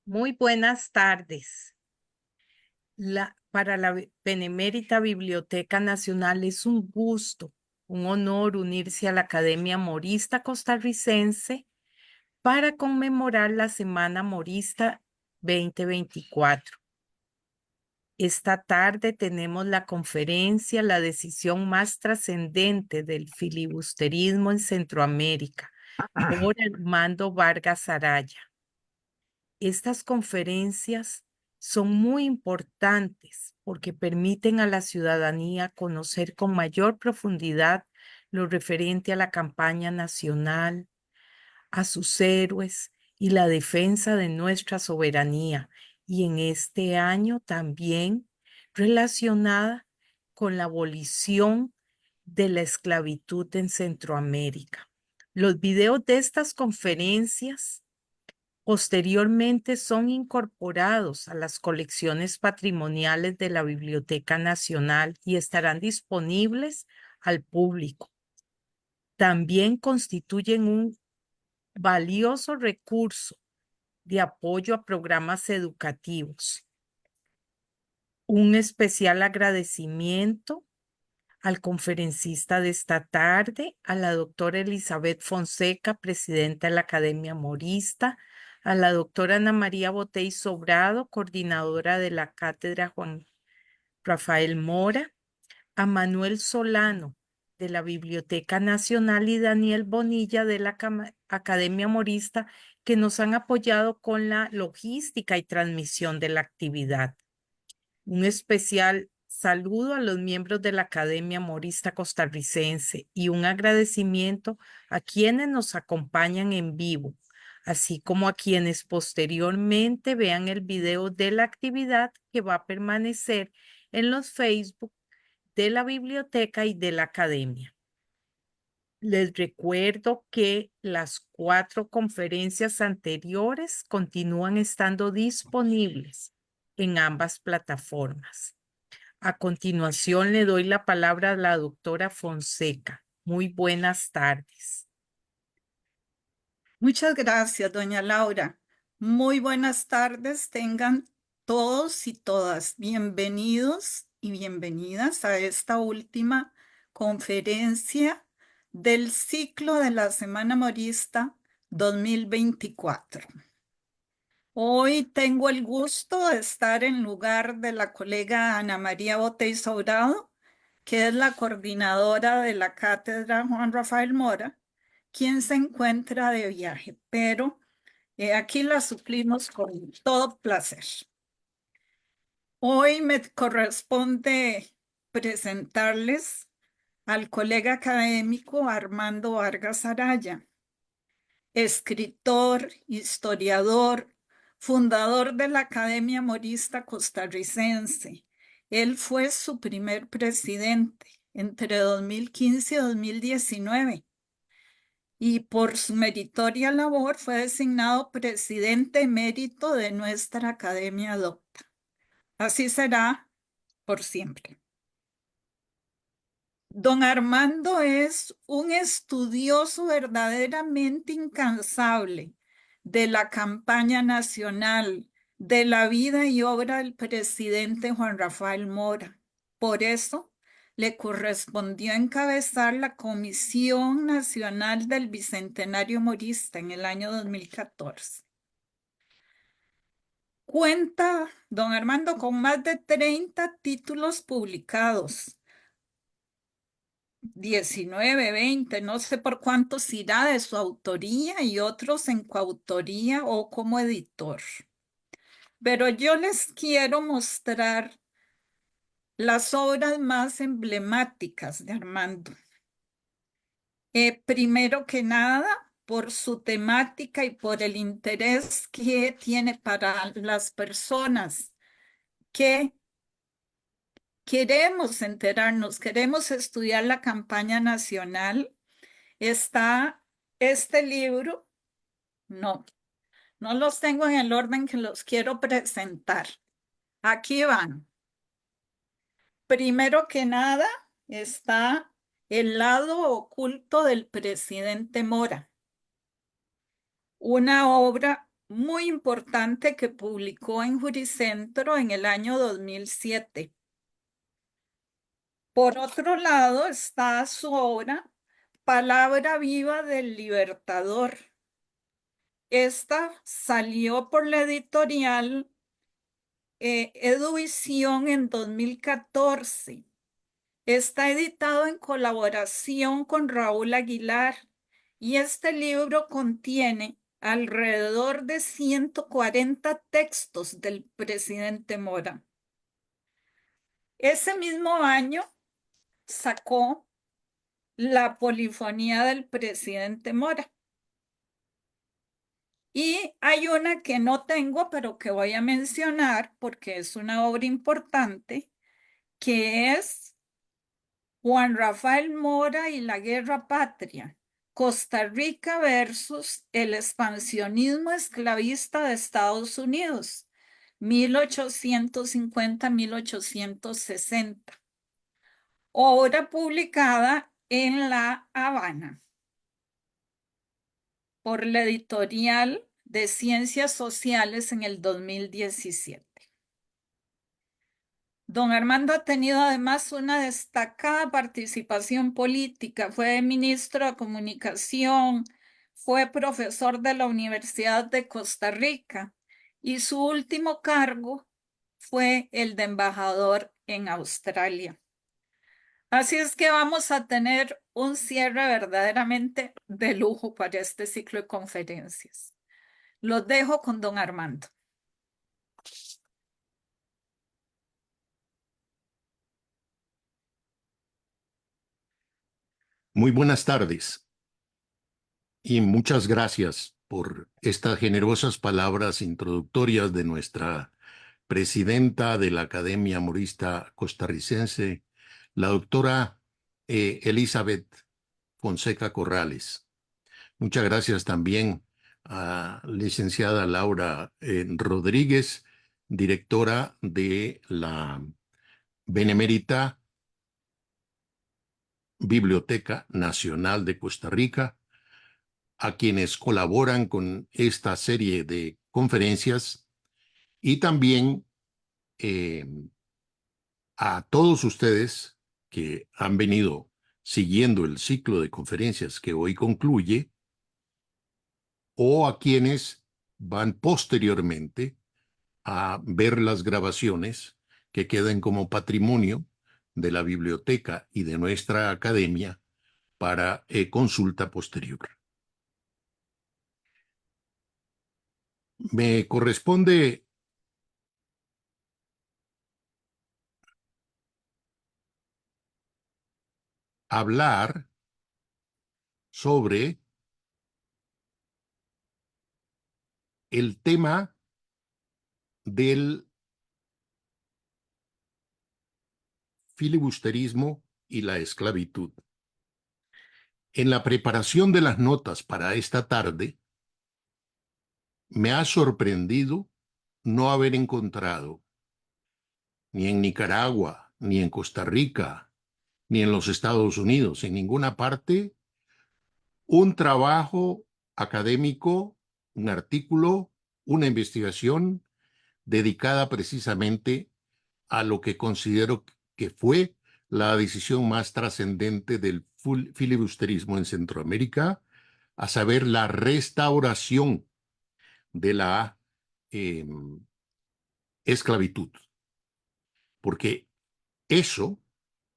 Muy buenas tardes. Para la Benemérita Biblioteca Nacional es un gusto, un honor unirse a la Academia Morista Costarricense para conmemorar la Semana Morista 2024. Esta tarde tenemos la conferencia La decisión más trascendente del filibusterismo en Centroamérica por Armando Vargas Araya. Estas conferencias son muy importantes porque permiten a la ciudadanía conocer con mayor profundidad lo referente a la campaña nacional, a sus héroes y la defensa de nuestra soberanía. Y en este año también relacionada con la abolición de la esclavitud en Centroamérica. Los videos de estas conferencias posteriormente son incorporados a las colecciones patrimoniales de la Biblioteca Nacional y estarán disponibles al público. También constituyen un valioso recurso de apoyo a programas educativos. Un especial agradecimiento al conferencista de esta tarde, a la doctora Elizabeth Fonseca, presidenta de la Academia Morista, a la doctora Ana María Botey Sobrado, coordinadora de la Cátedra Juan Rafael Mora, a Manuel Solano, de la Biblioteca Nacional, y Daniel Bonilla, de la Academia Morista, que nos han apoyado con la logística y transmisión de la actividad. Un especial saludo a los miembros de la Academia Morista Costarricense y un agradecimiento a quienes nos acompañan en vivo, así como a quienes posteriormente vean el video de la actividad que va a permanecer en los Facebook de la biblioteca y de la Academia. Les recuerdo que las 4 conferencias anteriores continúan estando disponibles en ambas plataformas. A continuación le doy la palabra a la doctora Fonseca. Muy buenas tardes. Muchas gracias, doña Laura. Muy buenas tardes, tengan todos y todas bienvenidos y bienvenidas a esta última conferencia del ciclo de la Semana Morista 2024. Hoy tengo el gusto de estar en lugar de la colega Ana María Botey Sobrado, que es la coordinadora de la Cátedra Juan Rafael Mora, quien se encuentra de viaje, pero aquí la suplimos con todo placer. Hoy me corresponde presentarles al colega académico Armando Vargas Araya, escritor, historiador, fundador de la Academia Morista Costarricense. Él fue su primer presidente entre 2015 y 2019 y por su meritoria labor fue designado presidente emérito de nuestra Academia Docta. Así será por siempre. Don Armando es un estudioso verdaderamente incansable de la campaña nacional, de la vida y obra del presidente Juan Rafael Mora. Por eso le correspondió encabezar la Comisión Nacional del Bicentenario Morista en el año 2014. Cuenta don Armando con más de 30 títulos publicados, 19, 20, no sé por cuántos irá de su autoría y otros en coautoría o como editor. Pero yo les quiero mostrar las obras más emblemáticas de Armando. Primero que nada, por su temática y por el interés que tiene para las personas que queremos enterarnos, queremos estudiar la campaña nacional. Está este libro, no los tengo en el orden que los quiero presentar. Aquí van. Primero que nada está El lado oculto del presidente Mora, una obra muy importante que publicó en Juricentro en el año 2007. Por otro lado está su obra Palabra Viva del Libertador. Esta salió por la editorial Eduvisión en 2014. Está editado en colaboración con Raúl Aguilar y este libro contiene alrededor de 140 textos del presidente Mora. Ese mismo año sacó La polifonía del presidente Mora. Y hay una que no tengo, pero que voy a mencionar porque es una obra importante, que es Juan Rafael Mora y la Guerra Patria, Costa Rica versus el expansionismo esclavista de Estados Unidos, 1850-1860, obra publicada en La Habana por la editorial de Ciencias Sociales en el 2017. Don Armando ha tenido además una destacada participación política. Fue ministro de Comunicación, fue profesor de la Universidad de Costa Rica y su último cargo fue el de embajador en Australia. Así es que vamos a tener un cierre verdaderamente de lujo para este ciclo de conferencias. Los dejo con don Armando. Muy buenas tardes y muchas gracias por estas generosas palabras introductorias de nuestra presidenta de la Academia Morista Costarricense, la doctora Elizabeth Fonseca Corrales. Muchas gracias también a licenciada Laura Rodríguez, directora de la Benemérita Biblioteca Nacional de Costa Rica, a quienes colaboran con esta serie de conferencias y también eh, a todos ustedes que han venido siguiendo el ciclo de conferencias que hoy concluye o a quienes van posteriormente a ver las grabaciones que queden como patrimonio de la biblioteca y de nuestra academia para consulta posterior. Me corresponde hablar sobre el tema del filibusterismo y la esclavitud. En la preparación de las notas para esta tarde, me ha sorprendido no haber encontrado ni en Nicaragua, ni en Costa Rica, ni en los Estados Unidos, en ninguna parte, un trabajo académico, un artículo, una investigación dedicada precisamente a lo que considero que fue la decisión más trascendente del filibusterismo en Centroamérica, a saber, la restauración de la eh, esclavitud. Porque eso,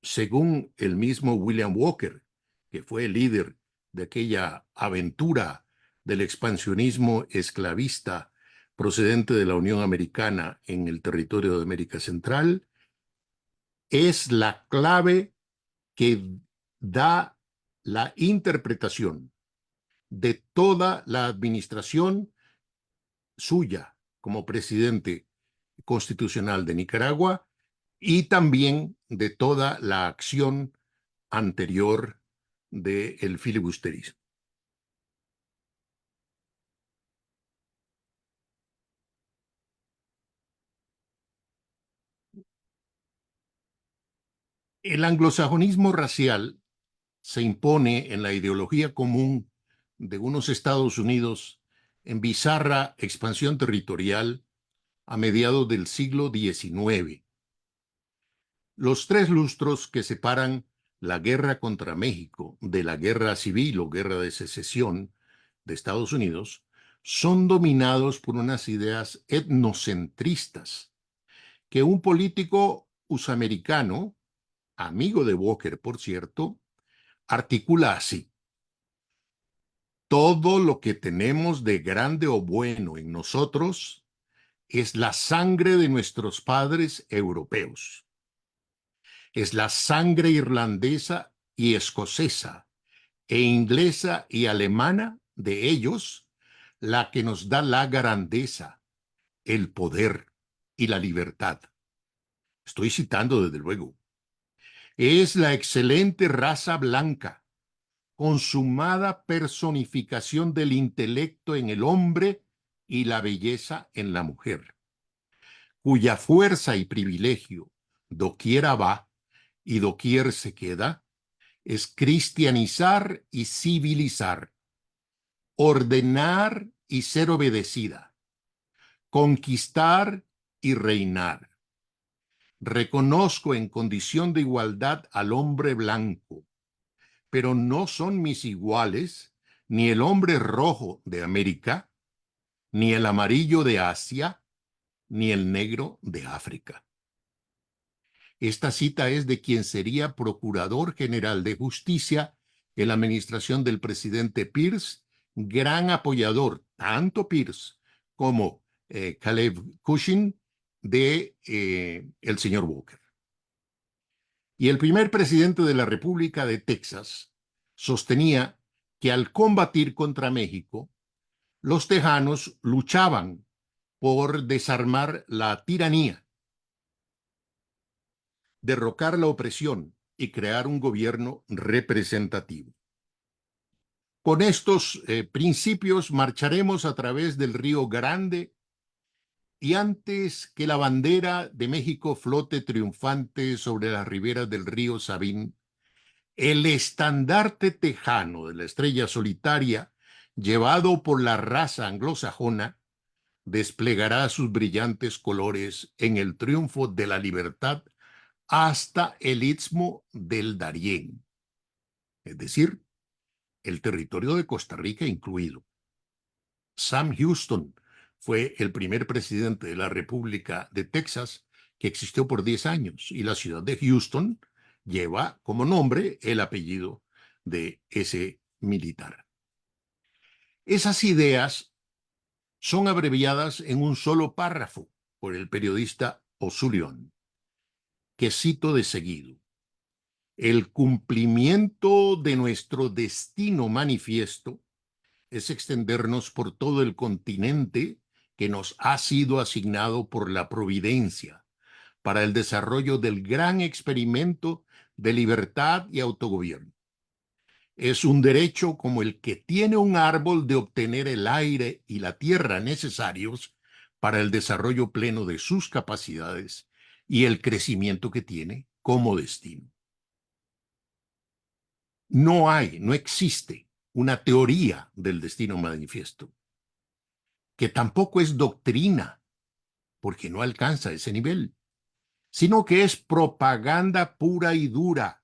según el mismo William Walker, que fue el líder de aquella aventura del expansionismo esclavista procedente de la Unión Americana en el territorio de América Central, es la clave que da la interpretación de toda la administración suya como presidente constitucional de Nicaragua y también de toda la acción anterior del filibusterismo. El anglosajonismo racial se impone en la ideología común de unos Estados Unidos en bizarra expansión territorial a mediados del siglo XIX. Los 3 lustros que separan la guerra contra México de la guerra civil o guerra de secesión de Estados Unidos son dominados por unas ideas etnocentristas que un político usamericano, amigo de Walker, por cierto, articula así: todo lo que tenemos de grande o bueno en nosotros es la sangre de nuestros padres europeos. Es la sangre irlandesa y escocesa e inglesa y alemana de ellos la que nos da la grandeza, el poder y la libertad. Estoy citando desde luego. Es la excelente raza blanca, consumada personificación del intelecto en el hombre y la belleza en la mujer, cuya fuerza y privilegio, doquiera va y doquier se queda, es cristianizar y civilizar, ordenar y ser obedecida, conquistar y reinar. Reconozco en condición de igualdad al hombre blanco, pero no son mis iguales ni el hombre rojo de América, ni el amarillo de Asia, ni el negro de África. Esta cita es de quien sería Procurador General de Justicia en la administración del presidente Pierce, gran apoyador, tanto Pierce como Caleb Cushing, de el señor Walker. Y el primer presidente de la República de Texas sostenía que al combatir contra México, los tejanos luchaban por desarmar la tiranía, derrocar la opresión y crear un gobierno representativo. Con estos principios marcharemos a través del Río Grande y antes que la bandera de México flote triunfante sobre las riberas del río Sabín, el estandarte tejano de la estrella solitaria, llevado por la raza anglosajona, desplegará sus brillantes colores en el triunfo de la libertad hasta el istmo del Darién, es decir, el territorio de Costa Rica incluido. Sam Houston fue el primer presidente de la República de Texas, que existió por 10 años, y la ciudad de Houston lleva como nombre el apellido de ese militar. Esas ideas son abreviadas en un solo párrafo por el periodista O'Sullivan, que cito de seguido: el cumplimiento de nuestro destino manifiesto es extendernos por todo el continente que nos ha sido asignado por la providencia para el desarrollo del gran experimento de libertad y autogobierno. Es un derecho como el que tiene un árbol de obtener el aire y la tierra necesarios para el desarrollo pleno de sus capacidades y el crecimiento que tiene como destino. No existe una teoría del destino manifiesto, que tampoco es doctrina, porque no alcanza ese nivel, sino que es propaganda pura y dura,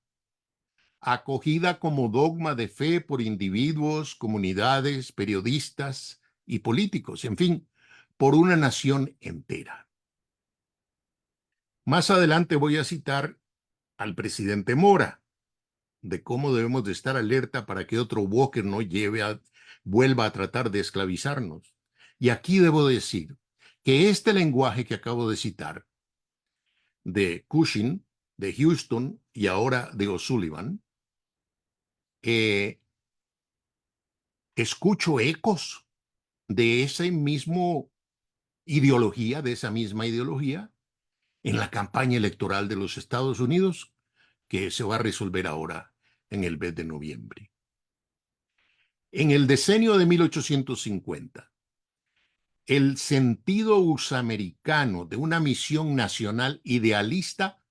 acogida como dogma de fe por individuos, comunidades, periodistas y políticos, en fin, por una nación entera. Más adelante voy a citar al presidente Mora, de cómo debemos de estar alerta para que otro Walker no vuelva a tratar de esclavizarnos. Y aquí debo decir que este lenguaje que acabo de citar, de Cushing, de Houston y ahora de O'Sullivan, escucho ecos de esa misma ideología, en la campaña electoral de los Estados Unidos, que se va a resolver ahora en el mes de noviembre. En el decenio de 1850, el sentido usamericano de una misión nacional idealista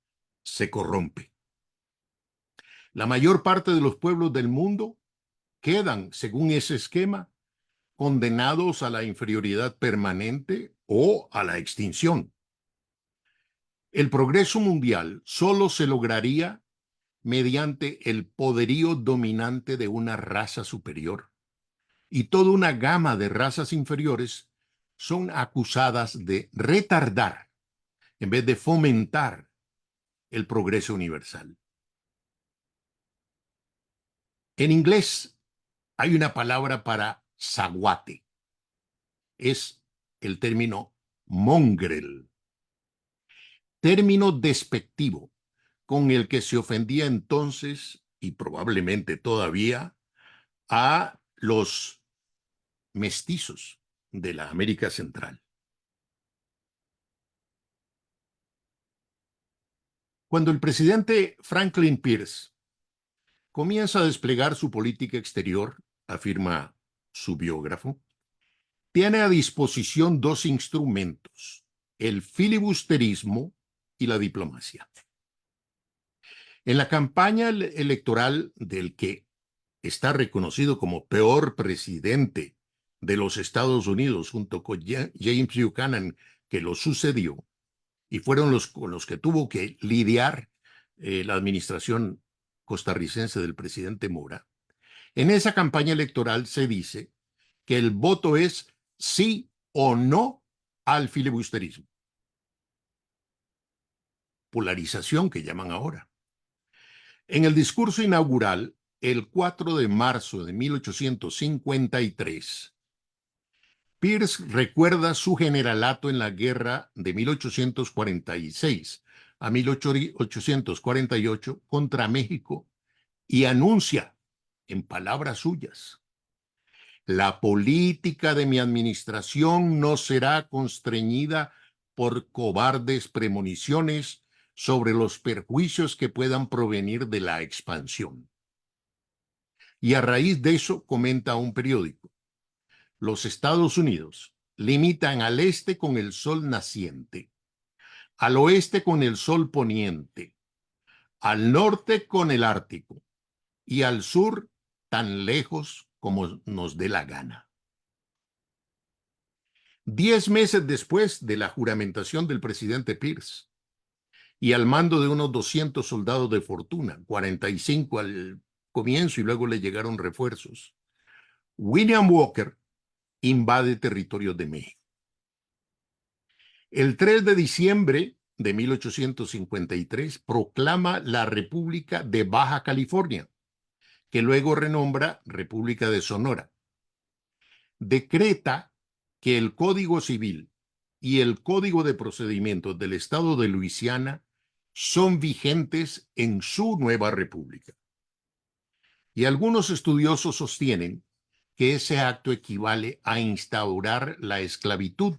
se corrompe. La mayor parte de los pueblos del mundo quedan, según ese esquema, condenados a la inferioridad permanente o a la extinción. El progreso mundial solo se lograría mediante el poderío dominante de una raza superior, y toda una gama de razas inferiores son acusadas de retardar en vez de fomentar el progreso universal. En inglés hay una palabra para zaguate. Es el término mongrel, término despectivo con el que se ofendía entonces y probablemente todavía a los mestizos de la América Central. Cuando el presidente Franklin Pierce comienza a desplegar su política exterior, afirma su biógrafo, tiene a disposición dos instrumentos, el filibusterismo y la diplomacia. En la campaña electoral del que está reconocido como peor presidente de los Estados Unidos, junto con James Buchanan, que lo sucedió, y fueron con los que tuvo que lidiar la administración costarricense del presidente Mora. En esa campaña electoral se dice que el voto es sí o no al filibusterismo. Polarización que llaman ahora. En el discurso inaugural, el 4 de marzo de 1853, Pierce recuerda su generalato en la guerra de 1846 a 1848 contra México y anuncia, en palabras suyas, la política de mi administración no será constreñida por cobardes premoniciones sobre los perjuicios que puedan provenir de la expansión. Y a raíz de eso comenta un periódico, los Estados Unidos limitan al este con el sol naciente, al oeste con el sol poniente, al norte con el Ártico y al sur tan lejos como nos dé la gana. 10 meses después de la juramentación del presidente Pierce y al mando de unos 200 soldados de fortuna, 45 al comienzo y luego le llegaron refuerzos, William Walker invade territorios de México. El 3 de diciembre de 1853 proclama la República de Baja California, que luego renombra República de Sonora. Decreta que el Código Civil y el Código de Procedimientos del Estado de Luisiana son vigentes en su nueva república. Y algunos estudiosos sostienen que ese acto equivale a instaurar la esclavitud,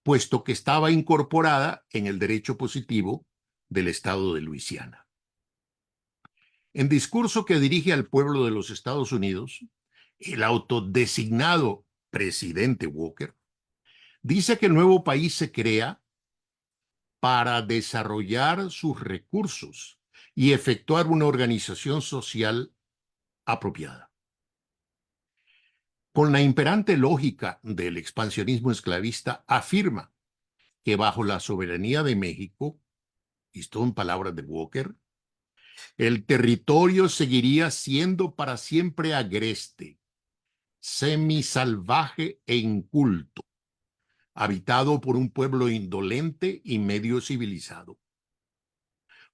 puesto que estaba incorporada en el derecho positivo del Estado de Luisiana. En discurso que dirige al pueblo de los Estados Unidos, el autodesignado presidente Walker dice que el nuevo país se crea para desarrollar sus recursos y efectuar una organización social apropiada. Con la imperante lógica del expansionismo esclavista, afirma que bajo la soberanía de México, y esto en palabras de Walker, el territorio seguiría siendo para siempre agreste, semisalvaje e inculto, habitado por un pueblo indolente y medio civilizado.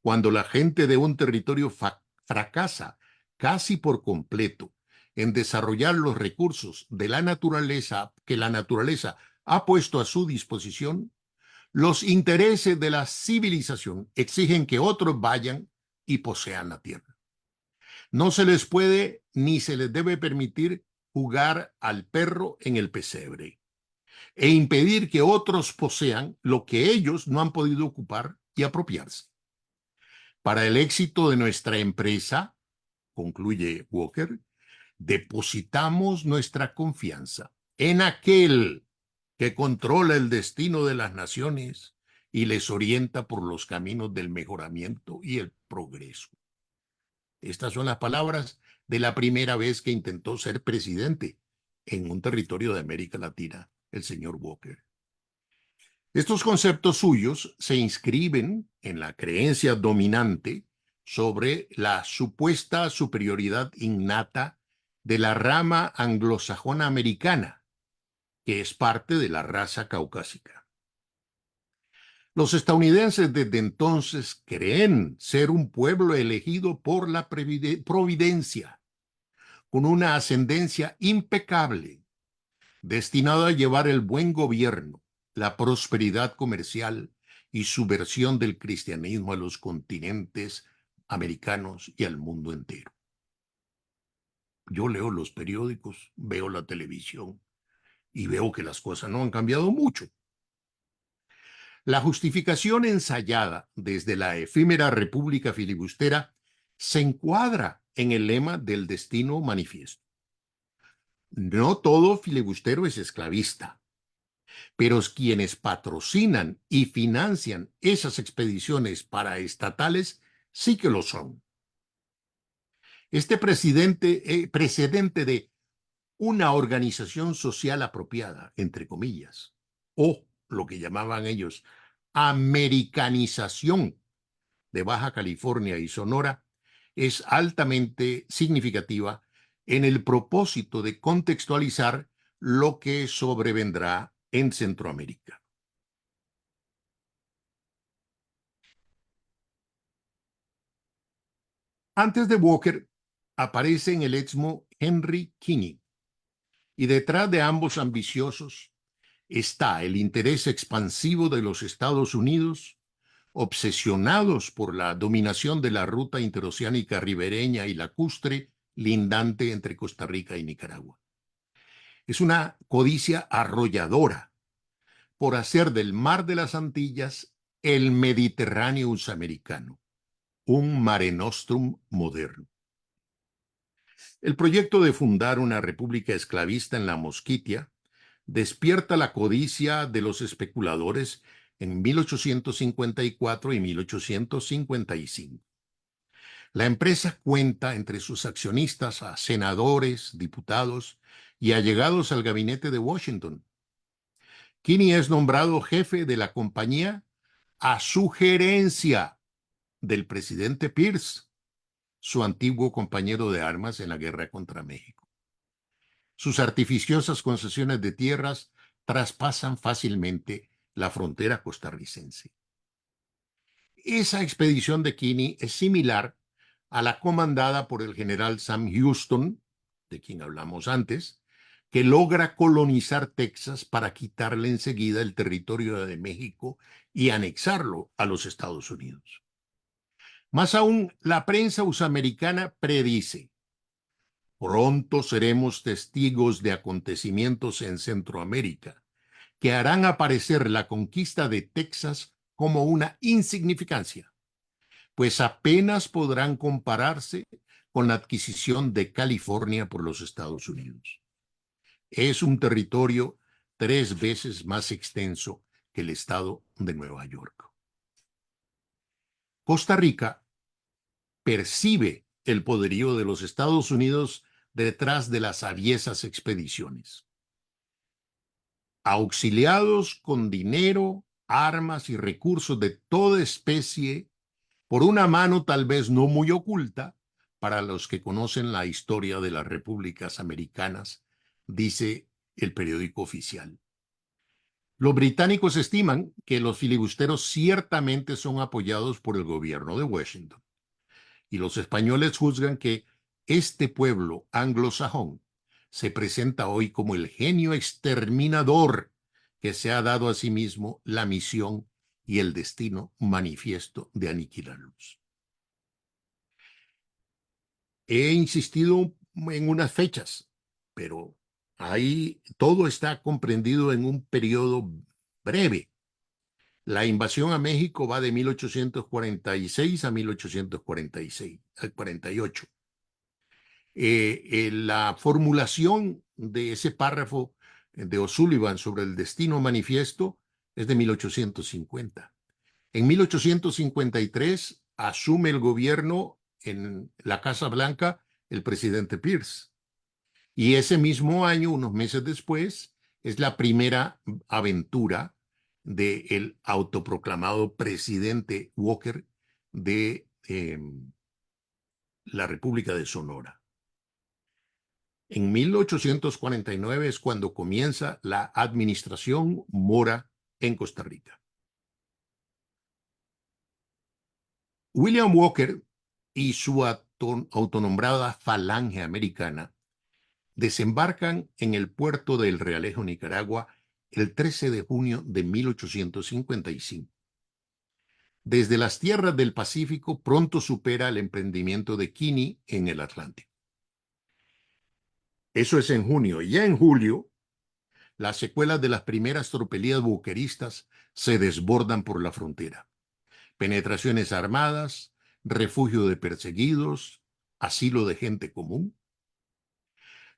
Cuando la gente de un territorio fracasa casi por completo en desarrollar los recursos de la naturaleza que la naturaleza ha puesto a su disposición, los intereses de la civilización exigen que otros vayan y posean la tierra. No se les puede ni se les debe permitir jugar al perro en el pesebre e impedir que otros posean lo que ellos no han podido ocupar y apropiarse. Para el éxito de nuestra empresa, concluye Walker, depositamos nuestra confianza en aquel que controla el destino de las naciones y les orienta por los caminos del mejoramiento y el progreso. Estas son las palabras de la primera vez que intentó ser presidente en un territorio de América Latina, el señor Walker. Estos conceptos suyos se inscriben en la creencia dominante sobre la supuesta superioridad innata de la rama anglosajona americana, que es parte de la raza caucásica. Los estadounidenses desde entonces creen ser un pueblo elegido por la providencia, con una ascendencia impecable, destinado a llevar el buen gobierno, la prosperidad comercial y subversión del cristianismo a los continentes americanos y al mundo entero. Yo leo los periódicos, veo la televisión y veo que las cosas no han cambiado mucho. La justificación ensayada desde la efímera República Filibustera se encuadra en el lema del Destino Manifiesto. No todo filibustero es esclavista, pero quienes patrocinan y financian esas expediciones paraestatales sí que lo son. Este precedente de una organización social apropiada, entre comillas, o lo que llamaban ellos americanización de Baja California y Sonora, es altamente significativa en el propósito de contextualizar lo que sobrevendrá en Centroamérica. Antes de Walker, aparece en el Istmo Henry Kinney, y detrás de ambos ambiciosos está el interés expansivo de los Estados Unidos, obsesionados por la dominación de la ruta interoceánica ribereña y lacustre lindante entre Costa Rica y Nicaragua. Es una codicia arrolladora por hacer del Mar de las Antillas el Mediterráneo americano, un Mare Nostrum moderno. El proyecto de fundar una república esclavista en la Mosquitia despierta la codicia de los especuladores en 1854 y 1855. La empresa cuenta entre sus accionistas a senadores, diputados y allegados al gabinete de Washington. Kinney es nombrado jefe de la compañía a sugerencia del presidente Pierce, su antiguo compañero de armas en la guerra contra México. Sus artificiosas concesiones de tierras traspasan fácilmente la frontera costarricense. Esa expedición de Kinney es similar a la comandada por el general Sam Houston, de quien hablamos antes, que logra colonizar Texas para quitarle enseguida el territorio de México y anexarlo a los Estados Unidos. Más aún, la prensa usamericana predice: pronto seremos testigos de acontecimientos en Centroamérica que harán aparecer la conquista de Texas como una insignificancia, pues apenas podrán compararse con la adquisición de California por los Estados Unidos. Es un territorio 3 veces más extenso que el estado de Nueva York. Costa Rica percibe el poderío de los Estados Unidos detrás de las aviesas expediciones. Auxiliados con dinero, armas y recursos de toda especie, por una mano tal vez no muy oculta, para los que conocen la historia de las repúblicas americanas, dice el periódico oficial. Los británicos estiman que los filibusteros ciertamente son apoyados por el gobierno de Washington, y los españoles juzgan que este pueblo anglosajón se presenta hoy como el genio exterminador que se ha dado a sí mismo la misión y el destino manifiesto de aniquilarlos. He insistido en unas fechas, pero ahí todo está comprendido en un periodo breve. La invasión a México va de 1846 a 1848. La formulación de ese párrafo de O'Sullivan sobre el destino manifiesto es de 1850. En 1853 asume el gobierno en la Casa Blanca el presidente Pierce. Y ese mismo año, unos meses después, es la primera aventura del autoproclamado presidente Walker de la República de Sonora. En 1849 es cuando comienza la administración Mora en Costa Rica. William Walker y su autonombrada Falange Americana desembarcan en el puerto de El Realejo, Nicaragua, el 13 de junio de 1855. Desde las tierras del Pacífico pronto supera el emprendimiento de Kinney en el Atlántico. Eso es en junio. Y ya en julio, las secuelas de las primeras tropelías walkeristas se desbordan por la frontera. Penetraciones armadas, refugio de perseguidos, asilo de gente común.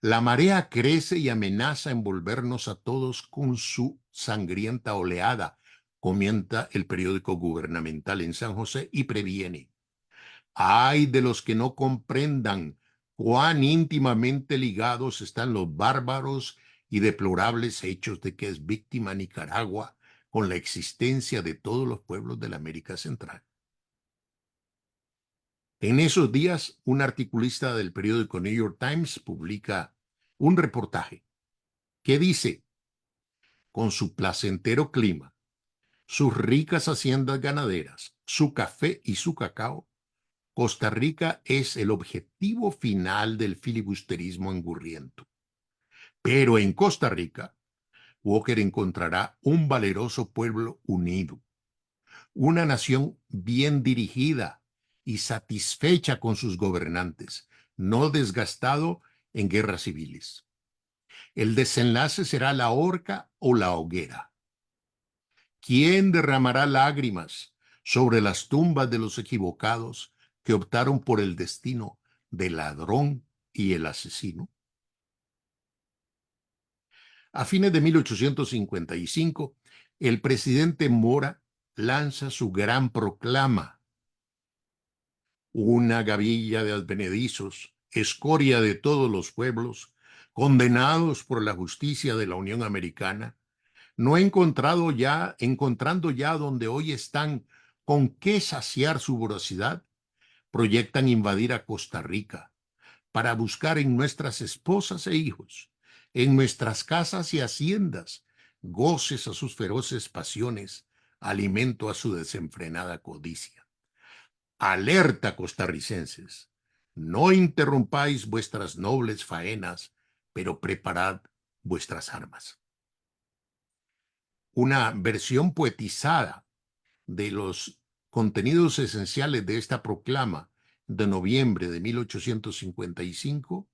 La marea crece y amenaza envolvernos a todos con su sangrienta oleada, comenta el periódico gubernamental en San José y previene. Ay de los que no comprendan cuán íntimamente ligados están los bárbaros y deplorables hechos de que es víctima Nicaragua con la existencia de todos los pueblos de la América Central. En esos días, un articulista del periódico New York Times publica un reportaje que dice: con su placentero clima, sus ricas haciendas ganaderas, su café y su cacao, Costa Rica es el objetivo final del filibusterismo angurriento. Pero en Costa Rica, Walker encontrará un valeroso pueblo unido, una nación bien dirigida y satisfecha con sus gobernantes, no desgastado en guerras civiles. El desenlace será la horca o la hoguera. ¿Quién derramará lágrimas sobre las tumbas de los equivocados que optaron por el destino del ladrón y el asesino? A fines de 1855, el presidente Mora lanza su gran proclama: una gavilla de advenedizos, escoria de todos los pueblos, condenados por la justicia de la Unión Americana, no encontrando ya donde hoy están con qué saciar su voracidad, proyectan invadir a Costa Rica para buscar en nuestras esposas e hijos, en nuestras casas y haciendas, goces a sus feroces pasiones, alimento a su desenfrenada codicia. Alerta, costarricenses, no interrumpáis vuestras nobles faenas, pero preparad vuestras armas. Una versión poetizada de los contenidos esenciales de esta proclama de noviembre de 1855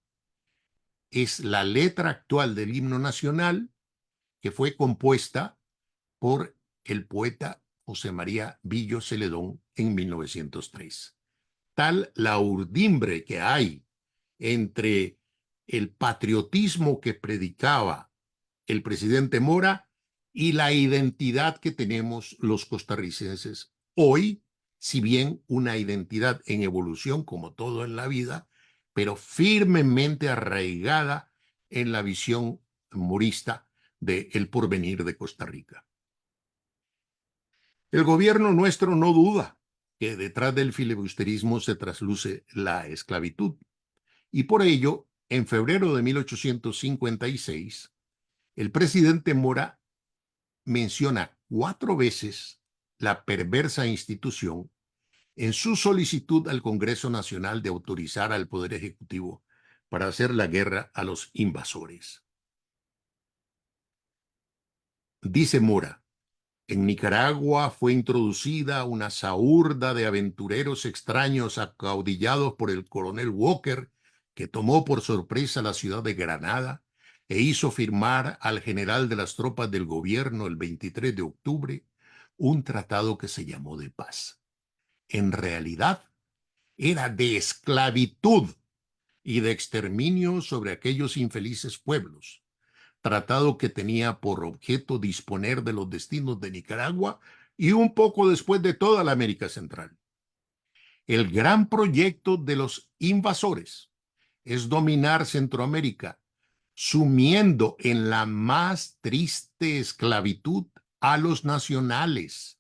es la letra actual del himno nacional, que fue compuesta por el poeta José María Villo Celedón en 1903. Tal la urdimbre que hay entre el patriotismo que predicaba el presidente Mora y la identidad que tenemos los costarricenses hoy, si bien una identidad en evolución como todo en la vida, pero firmemente arraigada en la visión morista del porvenir de Costa Rica. El gobierno nuestro no duda que detrás del filibusterismo se trasluce la esclavitud, y por ello, en febrero de 1856, el presidente Mora menciona 4 veces la perversa institución en su solicitud al Congreso Nacional de autorizar al Poder Ejecutivo para hacer la guerra a los invasores. Dice Mora: en Nicaragua fue introducida una saúrda de aventureros extraños acaudillados por el coronel Walker, que tomó por sorpresa la ciudad de Granada e hizo firmar al general de las tropas del gobierno el 23 de octubre un tratado que se llamó de paz. En realidad, era de esclavitud y de exterminio sobre aquellos infelices pueblos, tratado que tenía por objeto disponer de los destinos de Nicaragua y un poco después de toda la América Central. El gran proyecto de los invasores es dominar Centroamérica sumiendo en la más triste esclavitud a los nacionales,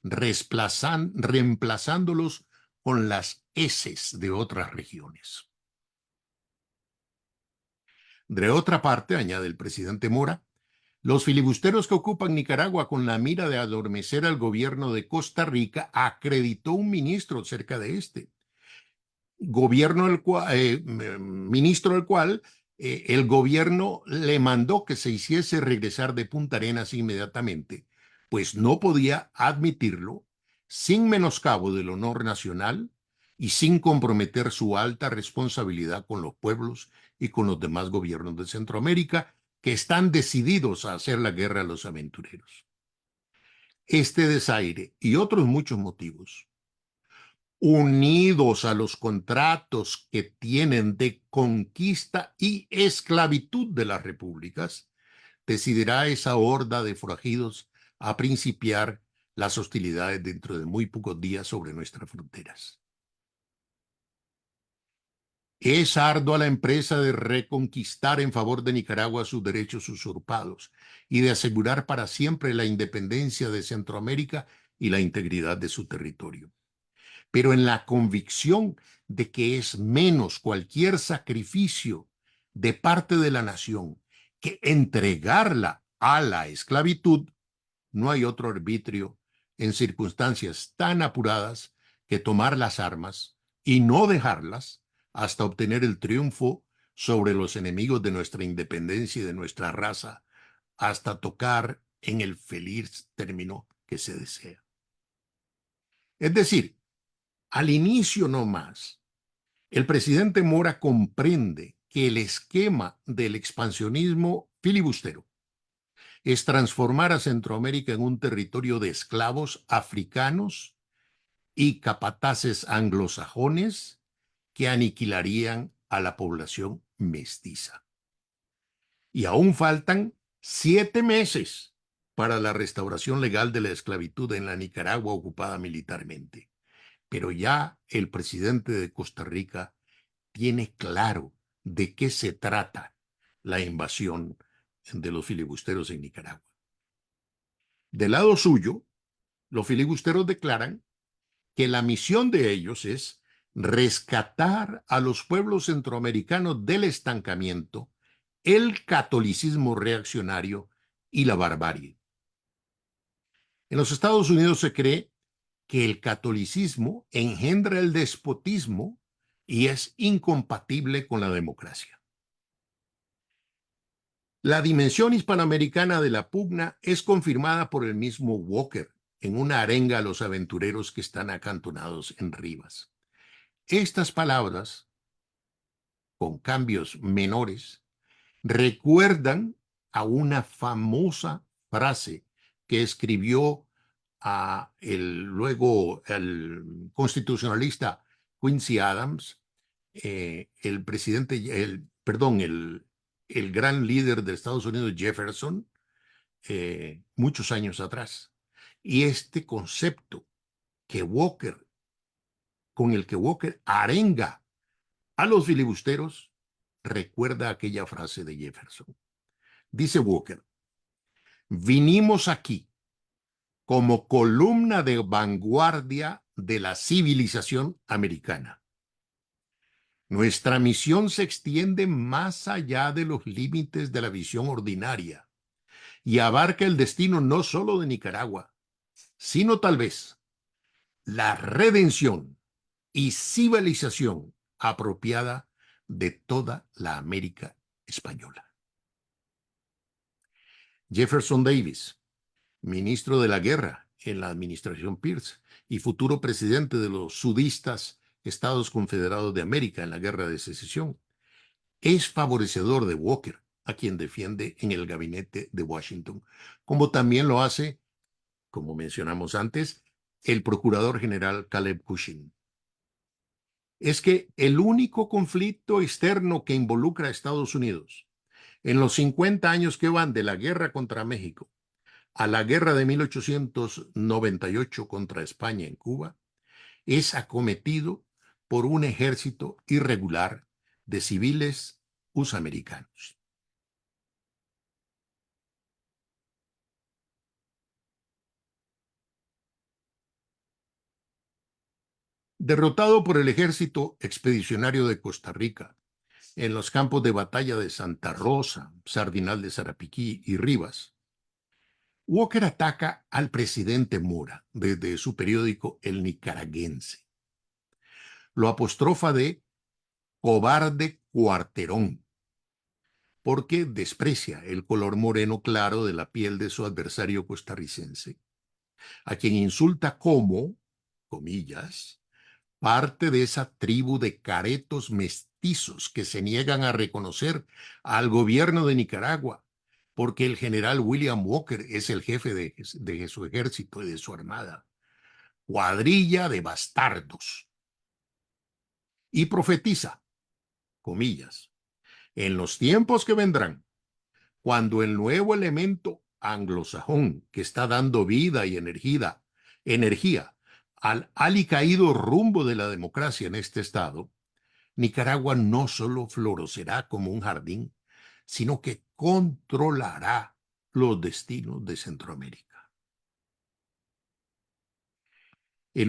reemplazándolos con las heces de otras regiones. De otra parte, añade el presidente Mora, los filibusteros que ocupan Nicaragua con la mira de adormecer al gobierno de Costa Rica, acreditó un ministro cerca de este, ministro del cual el gobierno le mandó que se hiciese regresar de Punta Arenas inmediatamente, pues no podía admitirlo sin menoscabo del honor nacional y sin comprometer su alta responsabilidad con los pueblos y con los demás gobiernos de Centroamérica que están decididos a hacer la guerra a los aventureros. Este desaire y otros muchos motivos, unidos a los contratos que tienen de conquista y esclavitud de las repúblicas, decidirá esa horda de forajidos a principiar las hostilidades dentro de muy pocos días sobre nuestras fronteras. Es ardua la empresa de reconquistar en favor de Nicaragua sus derechos usurpados y de asegurar para siempre la independencia de Centroamérica y la integridad de su territorio. Pero en la convicción de que es menos cualquier sacrificio de parte de la nación que entregarla a la esclavitud, no hay otro arbitrio en circunstancias tan apuradas que tomar las armas y no dejarlas hasta obtener el triunfo sobre los enemigos de nuestra independencia y de nuestra raza, hasta tocar en el feliz término que se desea. Es decir, al inicio no más, el presidente Mora comprende que el esquema del expansionismo filibustero es transformar a Centroamérica en un territorio de esclavos africanos y capataces anglosajones que aniquilarían a la población mestiza. Y aún faltan 7 meses para la restauración legal de la esclavitud en la Nicaragua ocupada militarmente. Pero ya el presidente de Costa Rica tiene claro de qué se trata la invasión de los filibusteros en Nicaragua. Del lado suyo, los filibusteros declaran que la misión de ellos es rescatar a los pueblos centroamericanos del estancamiento, el catolicismo reaccionario y la barbarie. En los Estados Unidos se cree que el catolicismo engendra el despotismo y es incompatible con la democracia. La dimensión hispanoamericana de la pugna es confirmada por el mismo Walker en una arenga a los aventureros que están acantonados en Rivas. Estas palabras, con cambios menores, recuerdan a una famosa frase que escribió luego el constitucionalista Quincy Adams, el gran líder de Estados Unidos Jefferson, muchos años atrás. Y este concepto con el que Walker arenga a los filibusteros recuerda aquella frase de Jefferson. Dice Walker: vinimos aquí como columna de vanguardia de la civilización americana. Nuestra misión se extiende más allá de los límites de la visión ordinaria y abarca el destino no solo de Nicaragua, sino tal vez la redención y civilización apropiada de toda la América española. Jefferson Davis, ministro de la Guerra en la administración Pierce y futuro presidente de los sudistas Estados Confederados de América en la Guerra de Secesión, es favorecedor de Walker, a quien defiende en el gabinete de Washington, como también lo hace, como mencionamos antes, el procurador general Caleb Cushing. Es que el único conflicto externo que involucra a Estados Unidos en los 50 años que van de la guerra contra México a la guerra de 1898 contra España en Cuba es acometido por un ejército irregular de civiles usamericanos. Derrotado por el ejército expedicionario de Costa Rica en los campos de batalla de Santa Rosa, Sardinal de Sarapiquí y Rivas, Walker ataca al presidente Mora desde su periódico El Nicaragüense. Lo apostrofa de cobarde cuarterón, porque desprecia el color moreno claro de la piel de su adversario costarricense, a quien insulta como, comillas, parte de esa tribu de caretos mestizos que se niegan a reconocer al gobierno de Nicaragua, porque el general William Walker es el jefe de su ejército y de su armada. Cuadrilla de bastardos. Y profetiza, comillas, en los tiempos que vendrán, cuando el nuevo elemento anglosajón que está dando vida y energía al alicaído rumbo de la democracia en este estado, Nicaragua no solo florecerá como un jardín, sino que controlará los destinos de Centroamérica. El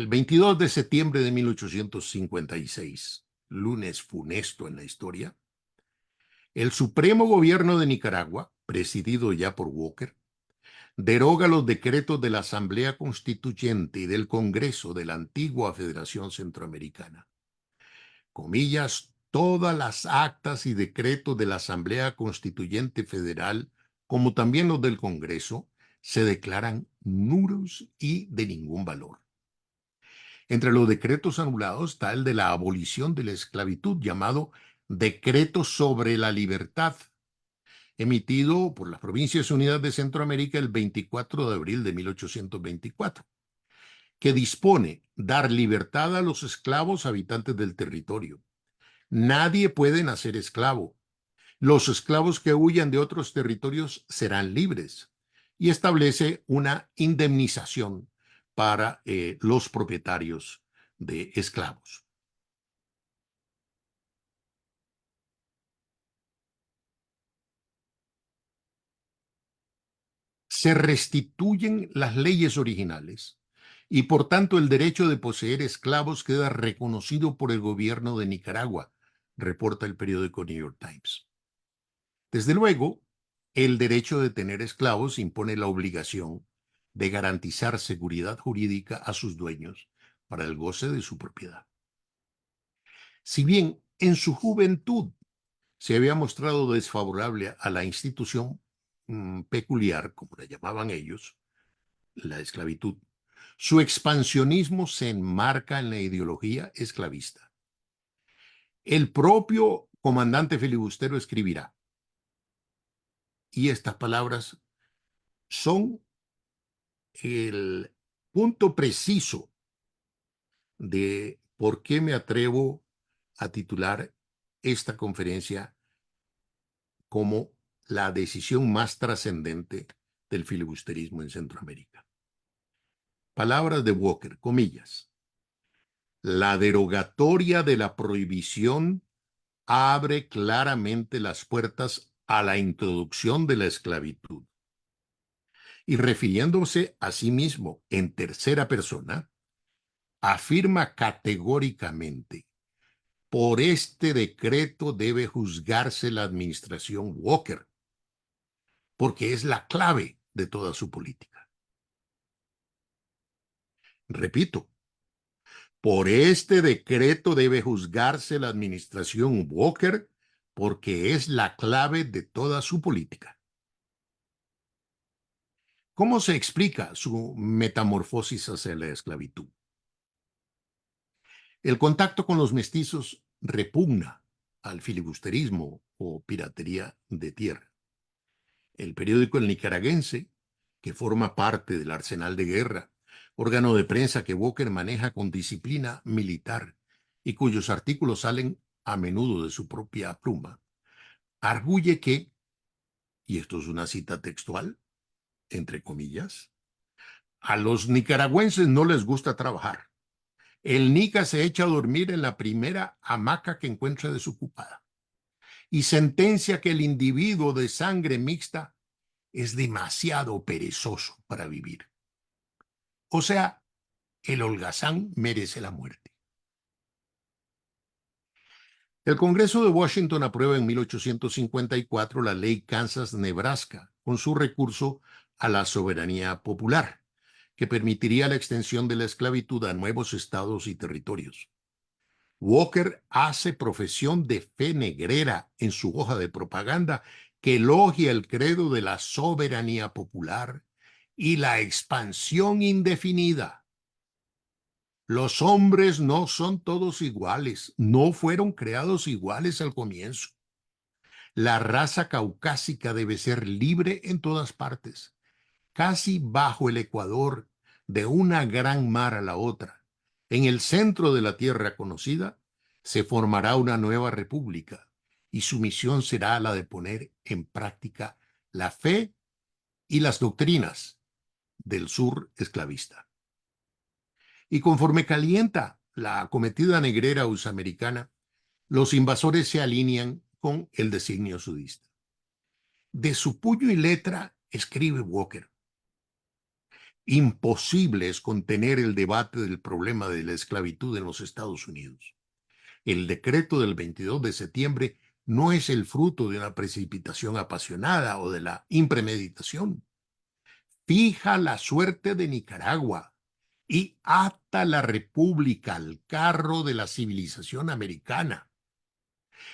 22 de septiembre de 1856, lunes funesto en la historia, el Supremo Gobierno de Nicaragua, presidido ya por Walker, deroga los decretos de la Asamblea Constituyente y del Congreso de la antigua Federación Centroamericana. Comillas, todas las actas y decretos de la Asamblea Constituyente Federal, como también los del Congreso, se declaran nulos y de ningún valor. Entre los decretos anulados está el de la abolición de la esclavitud, llamado Decreto sobre la Libertad, emitido por las Provincias Unidas de Centroamérica el 24 de abril de 1824, que dispone dar libertad a los esclavos habitantes del territorio. Nadie puede nacer esclavo. Los esclavos que huyan de otros territorios serán libres, y establece una indemnización para los propietarios de esclavos. Se restituyen las leyes originales y por tanto el derecho de poseer esclavos queda reconocido por el gobierno de Nicaragua, reporta el periódico New York Times. Desde luego, el derecho de tener esclavos impone la obligación de garantizar seguridad jurídica a sus dueños para el goce de su propiedad. Si bien en su juventud se había mostrado desfavorable a la institución peculiar, como la llamaban ellos, la esclavitud, su expansionismo se enmarca en la ideología esclavista. El propio comandante filibustero escribirá, y estas palabras son el punto preciso de por qué me atrevo a titular esta conferencia como la decisión más trascendente del filibusterismo en Centroamérica. Palabras de Walker, comillas. La derogatoria de la prohibición abre claramente las puertas a la introducción de la esclavitud. Y refiriéndose a sí mismo en tercera persona, afirma categóricamente: por este decreto debe juzgarse la administración Walker, porque es la clave de toda su política. Repito, por este decreto debe juzgarse la administración Walker, porque es la clave de toda su política. ¿Cómo se explica su metamorfosis hacia la esclavitud? El contacto con los mestizos repugna al filibusterismo o piratería de tierra. El periódico El Nicaragüense, que forma parte del arsenal de guerra, órgano de prensa que Walker maneja con disciplina militar y cuyos artículos salen a menudo de su propia pluma, arguye que, y esto es una cita textual, entre comillas, a los nicaragüenses no les gusta trabajar. El nica se echa a dormir en la primera hamaca que encuentra desocupada y sentencia que el individuo de sangre mixta es demasiado perezoso para vivir. O sea, el holgazán merece la muerte. El Congreso de Washington aprueba en 1854 la ley Kansas-Nebraska con su recurso a la soberanía popular, que permitiría la extensión de la esclavitud a nuevos estados y territorios. Walker hace profesión de fe negrera en su hoja de propaganda que elogia el credo de la soberanía popular y la expansión indefinida. Los hombres no son todos iguales, no fueron creados iguales al comienzo. La raza caucásica debe ser libre en todas partes, casi bajo el ecuador, de una gran mar a la otra. En el centro de la tierra conocida se formará una nueva república y su misión será la de poner en práctica la fe y las doctrinas del sur esclavista. Y conforme calienta la acometida negrera usamericana, los invasores se alinean con el designio sudista. De su puño y letra escribe Walker: imposible es contener el debate del problema de la esclavitud en los Estados Unidos. El decreto del 22 de septiembre no es el fruto de una precipitación apasionada o de la impremeditación. Fija la suerte de Nicaragua y ata la república al carro de la civilización americana.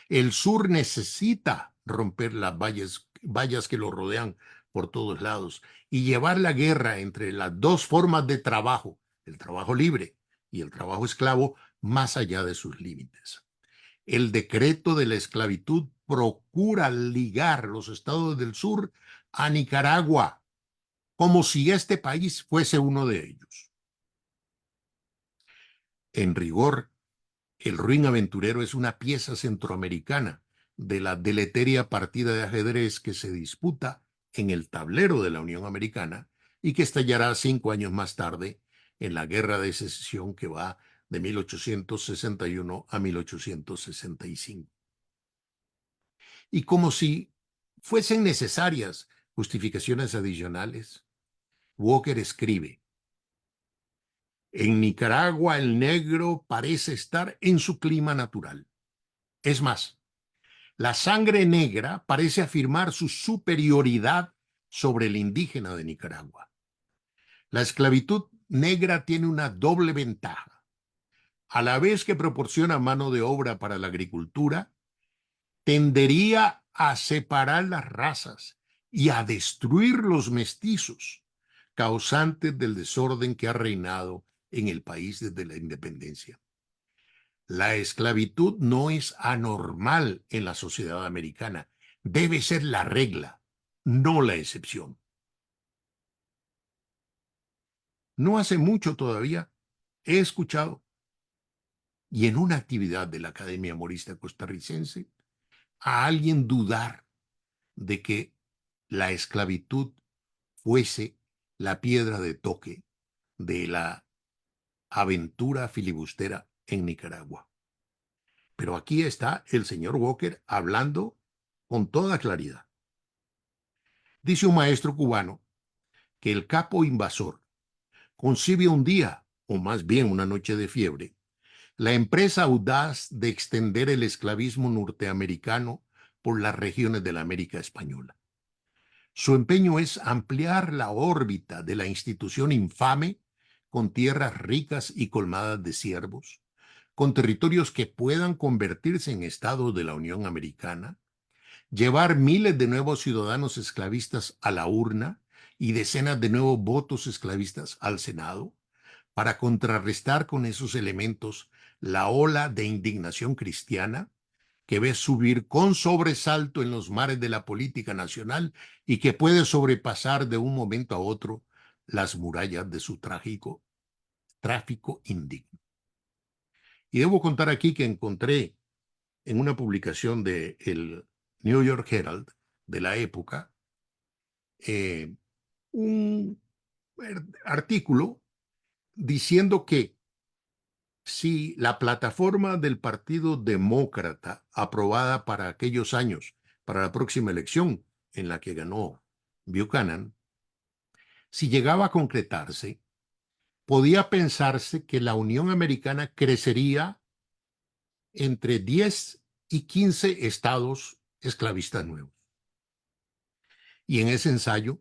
El sur necesita romper las vallas que lo rodean por todos lados y llevar la guerra entre las dos formas de trabajo, el trabajo libre y el trabajo esclavo, más allá de sus límites. El decreto de la esclavitud procura ligar los estados del sur a Nicaragua, como si este país fuese uno de ellos. En rigor, El ruin aventurero es una pieza centroamericana de la deletérea partida de ajedrez que se disputa en el tablero de la Unión Americana y que estallará 5 años más tarde en la Guerra de Secesión que va de 1861 a 1865. Y como si fuesen necesarias justificaciones adicionales, Walker escribe: en Nicaragua el negro parece estar en su clima natural. Es más, la sangre negra parece afirmar su superioridad sobre el indígena de Nicaragua. La esclavitud negra tiene una doble ventaja. A la vez que proporciona mano de obra para la agricultura, tendería a separar las razas y a destruir los mestizos, causantes del desorden que ha reinado en el país desde la independencia. La esclavitud no es anormal en la sociedad americana. Debe ser la regla, no la excepción. No hace mucho todavía he escuchado, y en una actividad de la Academia Morista Costarricense, a alguien dudar de que la esclavitud fuese la piedra de toque de la aventura filibustera en Nicaragua. Pero aquí está el señor Walker hablando con toda claridad. Dice un maestro cubano que el capo invasor concibe un día, o más bien una noche de fiebre, la empresa audaz de extender el esclavismo norteamericano por las regiones de la América Española. Su empeño es ampliar la órbita de la institución infame con tierras ricas y colmadas de siervos, con territorios que puedan convertirse en estados de la Unión Americana, llevar miles de nuevos ciudadanos esclavistas a la urna y decenas de nuevos votos esclavistas al Senado, para contrarrestar con esos elementos la ola de indignación cristiana que ve subir con sobresalto en los mares de la política nacional y que puede sobrepasar de un momento a otro las murallas de su tráfico indigno. Y debo contar aquí que encontré en una publicación del New York Herald de la época un artículo diciendo que si la plataforma del Partido Demócrata aprobada para aquellos años, para la próxima elección en la que ganó Buchanan, si llegaba a concretarse, podía pensarse que la Unión Americana crecería entre 10 y 15 estados esclavistas nuevos. Y en ese ensayo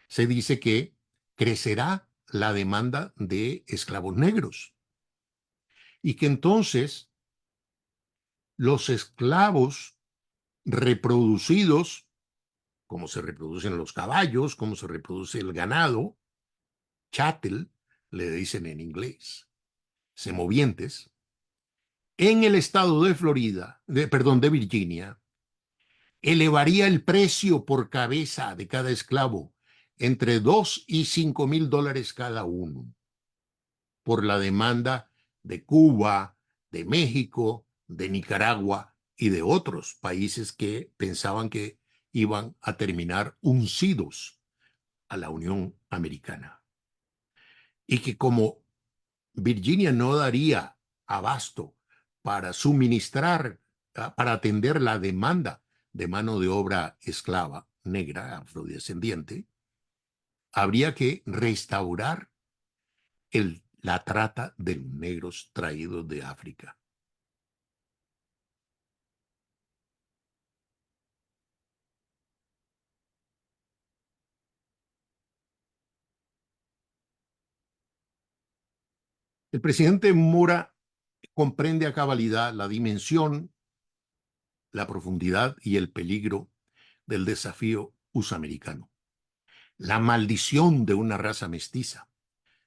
se dice que crecerá la demanda de esclavos negros y que entonces los esclavos reproducidos, como se reproducen los caballos, como se reproduce el ganado, chattel, le dicen en inglés, semovientes, en el estado de Florida, de Virginia, elevaría el precio por cabeza de cada esclavo entre 2 y 5 mil dólares cada uno, por la demanda de Cuba, de México, de Nicaragua y de otros países que pensaban que iban a terminar uncidos a la Unión Americana. Y que como Virginia no daría abasto para suministrar, para atender la demanda de mano de obra esclava negra, afrodescendiente, habría que restaurar la trata de los negros traídos de África. El presidente Mora comprende a cabalidad la dimensión, la profundidad y el peligro del desafío usamericano. La maldición de una raza mestiza,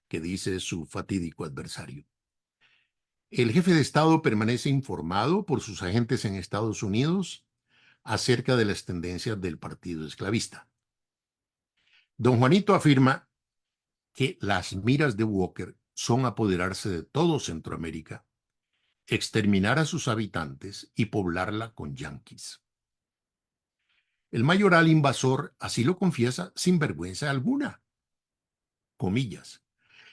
que dice su fatídico adversario. El jefe de Estado permanece informado por sus agentes en Estados Unidos acerca de las tendencias del partido esclavista. Don Juanito afirma que las miras de Walker son apoderarse de todo Centroamérica, exterminar a sus habitantes y poblarla con yanquis. El mayoral invasor así lo confiesa sin vergüenza alguna. Comillas.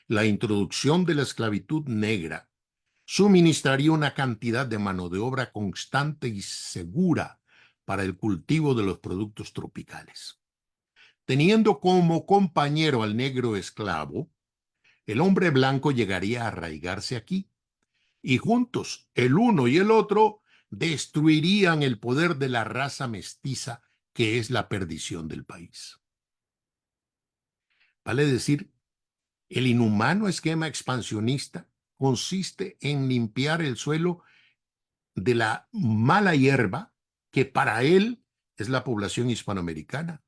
La introducción de la esclavitud negra suministraría una cantidad de mano de obra constante y segura para el cultivo de los productos tropicales. Teniendo como compañero al negro esclavo, el hombre blanco llegaría a arraigarse aquí, y juntos, el uno y el otro, destruirían el poder de la raza mestiza, que es la perdición del país. Vale decir, el inhumano esquema expansionista consiste en limpiar el suelo de la mala hierba que para él es la población hispanoamericana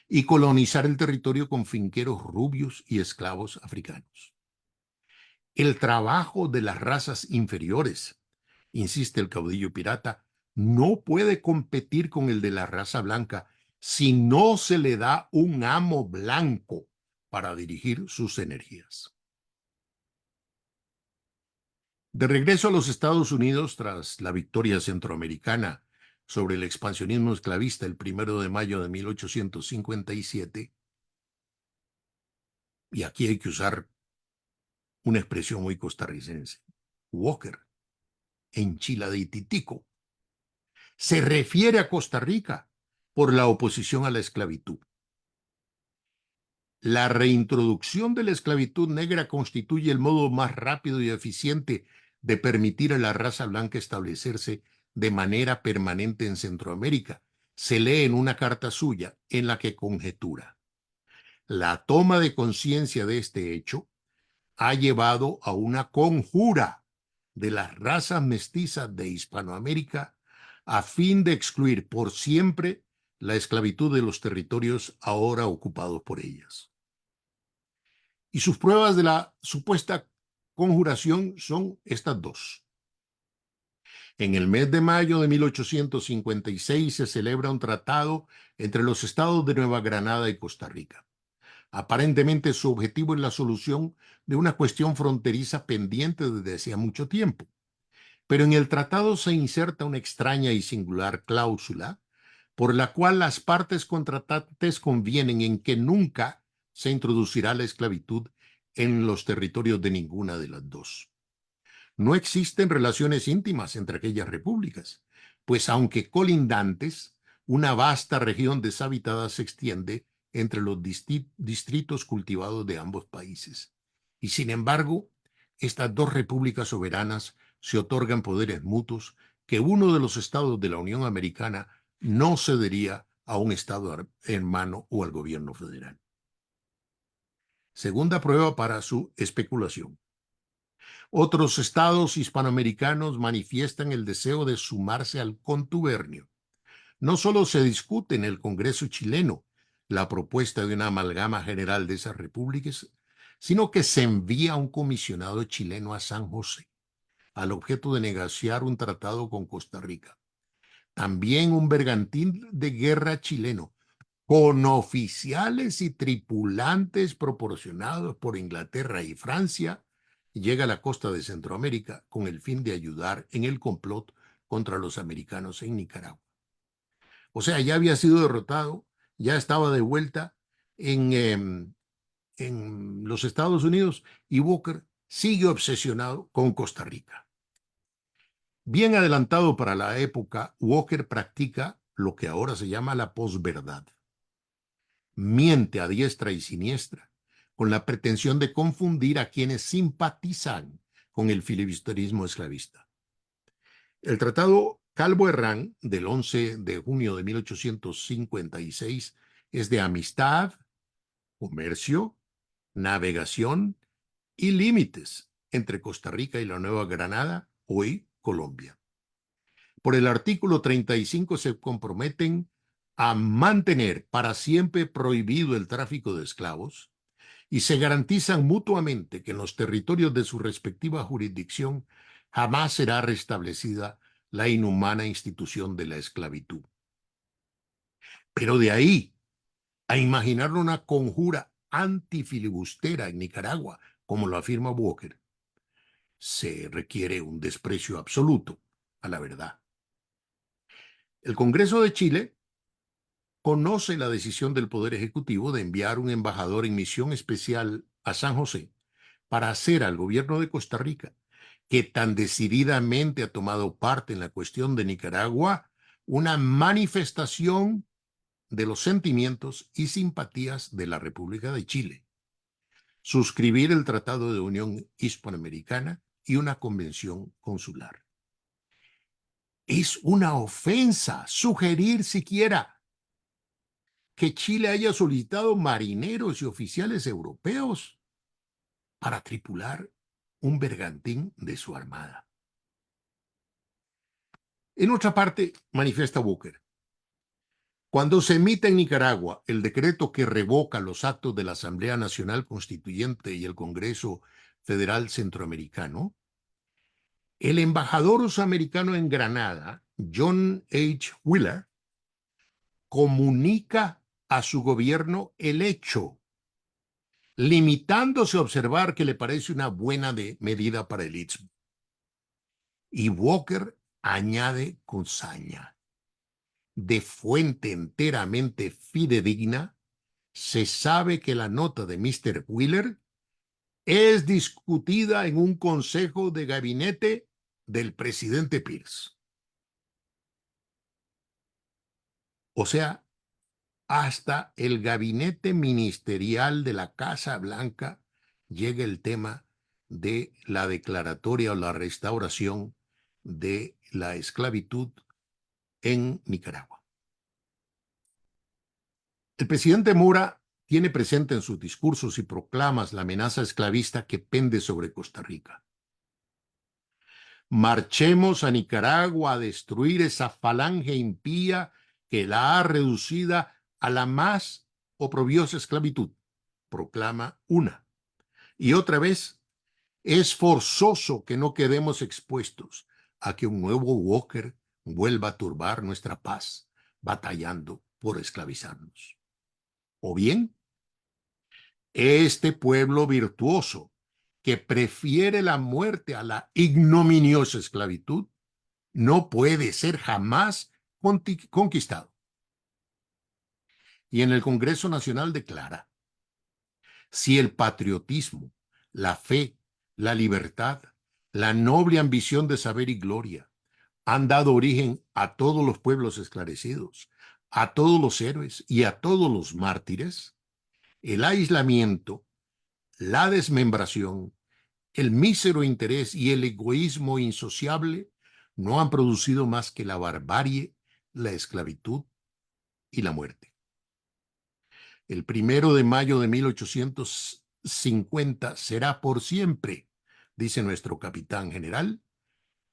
y colonizar el territorio con finqueros rubios y esclavos africanos. El trabajo de las razas inferiores, insiste el caudillo pirata, no puede competir con el de la raza blanca si no se le da un amo blanco para dirigir sus energías. De regreso a los Estados Unidos tras la victoria centroamericana sobre el expansionismo esclavista el 1 de mayo de 1857, y aquí hay que usar una expresión muy costarricense, Walker, enchiladititico, se refiere a Costa Rica por la oposición a la esclavitud. La reintroducción de la esclavitud negra constituye el modo más rápido y eficiente de permitir a la raza blanca establecerse de manera permanente en Centroamérica. Se lee en una carta suya en la que conjetura: la toma de conciencia de este hecho ha llevado a una conjura de las razas mestizas de Hispanoamérica a fin de excluir por siempre la esclavitud de los territorios ahora ocupados por ellas. Y sus pruebas de la supuesta conjuración son estas dos. En el mes de mayo de 1856 se celebra un tratado entre los estados de Nueva Granada y Costa Rica. Aparentemente su objetivo es la solución de una cuestión fronteriza pendiente desde hacía mucho tiempo. Pero en el tratado se inserta una extraña y singular cláusula por la cual las partes contratantes convienen en que nunca se introducirá la esclavitud en los territorios de ninguna de las dos. No existen relaciones íntimas entre aquellas repúblicas, pues aunque colindantes, una vasta región deshabitada se extiende entre los distritos cultivados de ambos países. Y sin embargo, estas dos repúblicas soberanas se otorgan poderes mutuos que uno de los estados de la Unión Americana no cedería a un estado hermano o al gobierno federal. Segunda prueba para su especulación. Otros estados hispanoamericanos manifiestan el deseo de sumarse al contubernio. No solo se discute en el Congreso chileno la propuesta de una amalgama general de esas repúblicas, sino que se envía un comisionado chileno a San José, al objeto de negociar un tratado con Costa Rica. También un bergantín de guerra chileno, con oficiales y tripulantes proporcionados por Inglaterra y Francia, llega a la costa de Centroamérica con el fin de ayudar en el complot contra los americanos en Nicaragua. O sea, ya había sido derrotado, ya estaba de vuelta en los Estados Unidos y Walker sigue obsesionado con Costa Rica. Bien adelantado para la época, Walker practica lo que ahora se llama la posverdad. Miente a diestra y siniestra, con la pretensión de confundir a quienes simpatizan con el filibusterismo esclavista. El Tratado Calvo-Herrán del 11 de junio de 1856 es de amistad, comercio, navegación y límites entre Costa Rica y la Nueva Granada, hoy Colombia. Por el artículo 35 se comprometen a mantener para siempre prohibido el tráfico de esclavos y se garantizan mutuamente que en los territorios de su respectiva jurisdicción jamás será restablecida la inhumana institución de la esclavitud. Pero de ahí a imaginar una conjura antifilibustera en Nicaragua, como lo afirma Walker, se requiere un desprecio absoluto a la verdad. El Congreso de Chile conoce la decisión del Poder Ejecutivo de enviar un embajador en misión especial a San José para hacer al gobierno de Costa Rica, que tan decididamente ha tomado parte en la cuestión de Nicaragua, una manifestación de los sentimientos y simpatías de la República de Chile, suscribir el Tratado de Unión Hispanoamericana y una convención consular. Es una ofensa sugerir siquiera que Chile haya solicitado marineros y oficiales europeos para tripular un bergantín de su armada. En otra parte, manifiesta Walker, cuando se emite en Nicaragua el decreto que revoca los actos de la Asamblea Nacional Constituyente y el Congreso Federal Centroamericano, el embajador sudamericano en Granada, John H. Wheeler, comunica a su gobierno el hecho, limitándose a observar que le parece una buena medida para el Istmo. Y Walker añade con saña, de fuente enteramente fidedigna, se sabe que la nota de Mr. Wheeler es discutida en un consejo de gabinete del presidente Pierce. O sea, hasta el gabinete ministerial de la Casa Blanca llega el tema de la declaratoria o la restauración de la esclavitud en Nicaragua. El presidente Mora tiene presente en sus discursos y proclamas la amenaza esclavista que pende sobre Costa Rica. Marchemos a Nicaragua a destruir esa falange impía que la ha reducida a la más oprobiosa esclavitud, proclama una. Y otra vez, es forzoso que no quedemos expuestos a que un nuevo Walker vuelva a turbar nuestra paz, batallando por esclavizarnos. O bien, este pueblo virtuoso que prefiere la muerte a la ignominiosa esclavitud no puede ser jamás conquistado. Y en el Congreso Nacional declara, si el patriotismo, la fe, la libertad, la noble ambición de saber y gloria han dado origen a todos los pueblos esclarecidos, a todos los héroes y a todos los mártires, el aislamiento, la desmembración, el mísero interés y el egoísmo insociable no han producido más que la barbarie, la esclavitud y la muerte. El 1 de mayo de 1850 será por siempre, dice nuestro capitán general,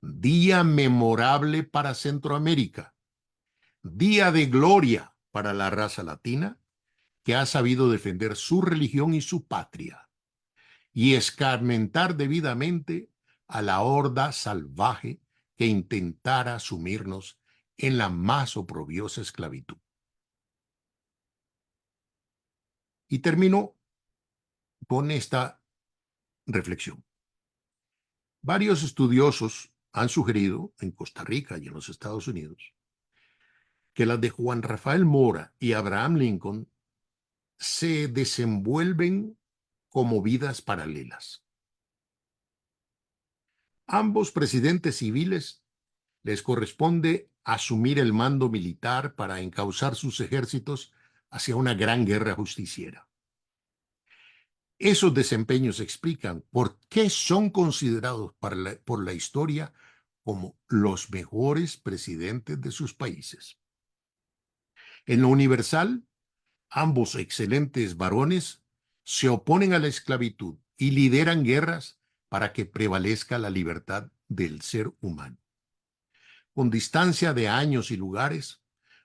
día memorable para Centroamérica, día de gloria para la raza latina que ha sabido defender su religión y su patria y escarmentar debidamente a la horda salvaje que intentara sumirnos en la más oprobiosa esclavitud. Y termino con esta reflexión. Varios estudiosos han sugerido en Costa Rica y en los Estados Unidos que las de Juan Rafael Mora y Abraham Lincoln se desenvuelven como vidas paralelas. Ambos presidentes civiles les corresponde asumir el mando militar para encauzar sus ejércitos hacia una gran guerra justiciera. Esos desempeños explican por qué son considerados por la historia como los mejores presidentes de sus países. En lo universal, ambos excelentes varones se oponen a la esclavitud y lideran guerras para que prevalezca la libertad del ser humano. Con distancia de años y lugares,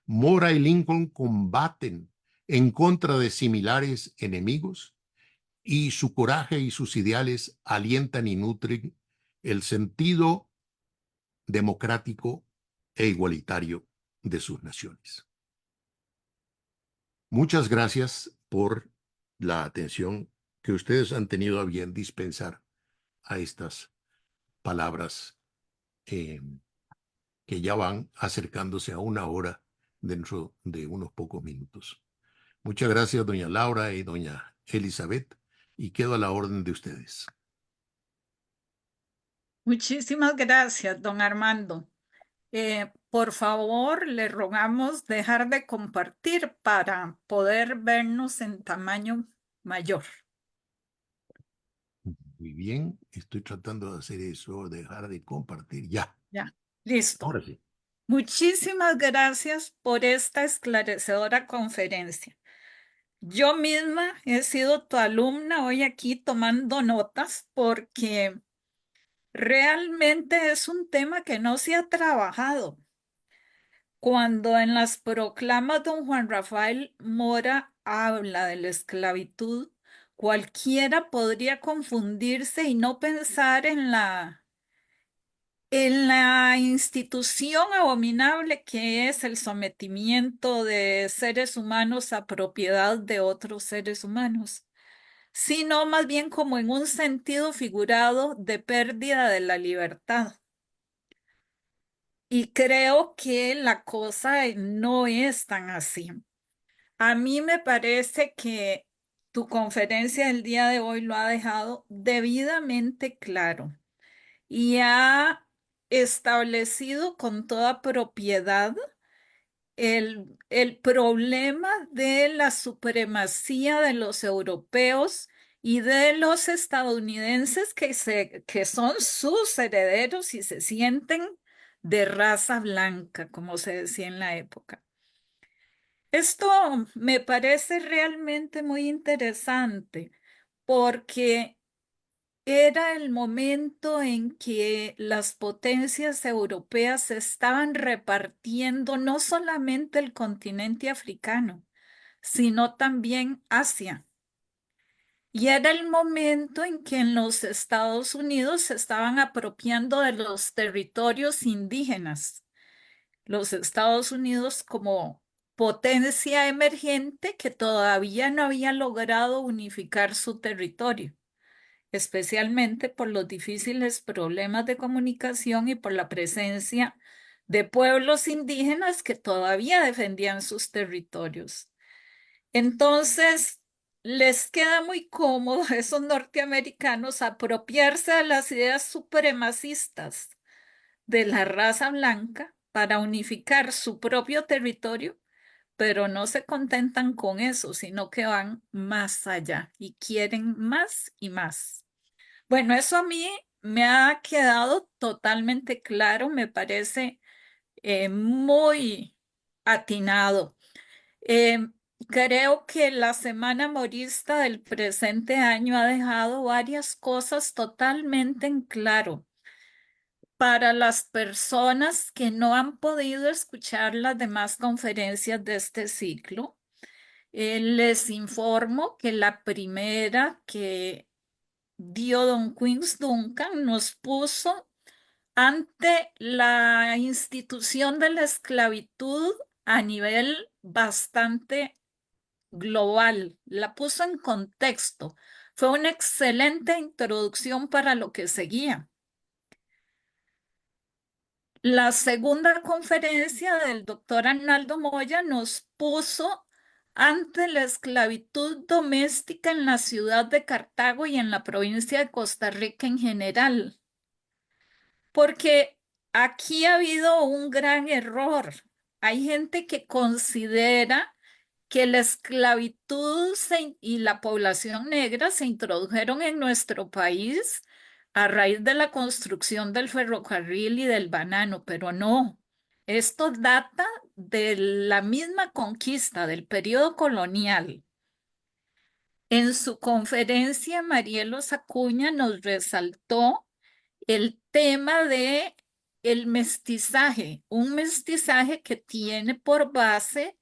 Mora y Lincoln combaten en contra de similares enemigos y su coraje y sus ideales alientan y nutren el sentido democrático e igualitario de sus naciones. Muchas gracias por la atención que ustedes han tenido a bien dispensar a estas palabras que ya van acercándose a una hora dentro de unos pocos minutos. Muchas gracias, doña Laura y doña Elizabeth, y quedo a la orden de ustedes. Muchísimas gracias, don Armando. Por favor, le rogamos dejar de compartir para poder vernos en tamaño mayor. Muy bien, estoy tratando de hacer eso, dejar de compartir. Ya, Ya, listo. ahora sí. Muchísimas gracias por esta esclarecedora conferencia. Yo misma he sido tu alumna hoy aquí tomando notas porque realmente es un tema que no se ha trabajado. Cuando en las proclamas don Juan Rafael Mora habla de la esclavitud, cualquiera podría confundirse y no pensar en la institución abominable que es el sometimiento de seres humanos a propiedad de otros seres humanos, sino más bien como en un sentido figurado de pérdida de la libertad. Y creo que la cosa no es tan así. A mí me parece que tu conferencia del día de hoy lo ha dejado debidamente claro y ha establecido con toda propiedad el problema de la supremacía de los europeos y de los estadounidenses que son sus herederos y se sienten de raza blanca, como se decía en la época. Esto me parece realmente muy interesante porque era el momento en que las potencias europeas se estaban repartiendo no solamente el continente africano, sino también Asia. Y era el momento en que en los Estados Unidos se estaban apropiando de los territorios indígenas. Los Estados Unidos como potencia emergente que todavía no había logrado unificar su territorio, especialmente por los difíciles problemas de comunicación y por la presencia de pueblos indígenas que todavía defendían sus territorios. Entonces, les queda muy cómodo a esos norteamericanos apropiarse de las ideas supremacistas de la raza blanca para unificar su propio territorio, pero no se contentan con eso, sino que van más allá y quieren más y más. Bueno, eso a mí me ha quedado totalmente claro, me parece muy atinado. Eh, Creo que la Semana Morista del presente año ha dejado varias cosas totalmente en claro. Para las personas que no han podido escuchar las demás conferencias de este ciclo, les informo que la primera que dio don Quince Duncan nos puso ante la institución de la esclavitud a nivel bastante global, la puso en contexto. Fue una excelente introducción para lo que seguía. La segunda conferencia del doctor Arnaldo Moya nos puso ante la esclavitud doméstica en la ciudad de Cartago y en la provincia de Costa Rica en general, porque aquí ha habido un gran error. Hay gente que considera que la esclavitud y la población negra se introdujeron en nuestro país a raíz de la construcción del ferrocarril y del banano, pero no. Esto data de la misma conquista del periodo colonial. En su conferencia, Marielos Acuña nos resaltó el tema de el mestizaje, un mestizaje que tiene por base